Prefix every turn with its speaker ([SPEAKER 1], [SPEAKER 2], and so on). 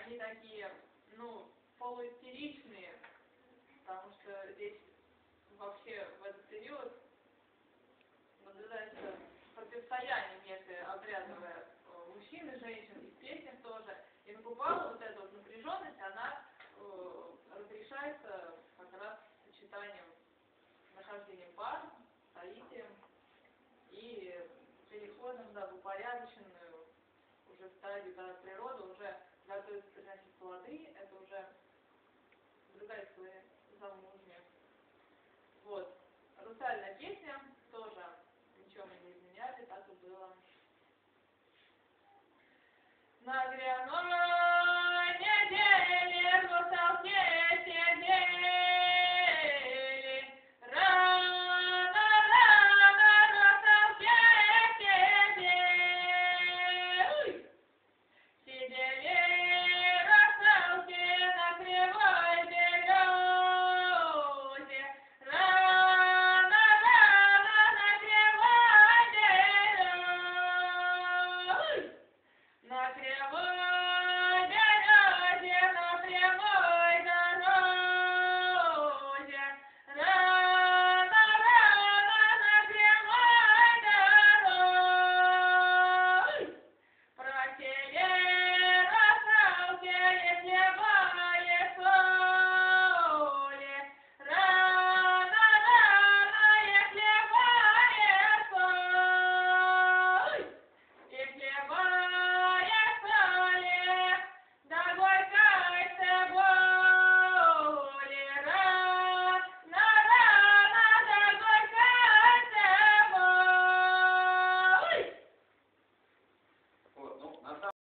[SPEAKER 1] они такие, ну, полуистеричные, потому что здесь вообще в этот период наблюдается противостояние некое обрядовое мужчин и женщин, и в песнях тоже. И на Купалу вот эта вот напряженность, она разрешается как раз сочетанием, нахождением пар, соитием и переходом, да, в упорядоченную уже стадию, когда природа уже готовится приносить плоды, это уже другая история, замужняя. Вот. Русальная песня тоже ничего мы не изменяли, так и было. Нагряной неделе русал вместе сидели, рано русал вместе сидели. Сидели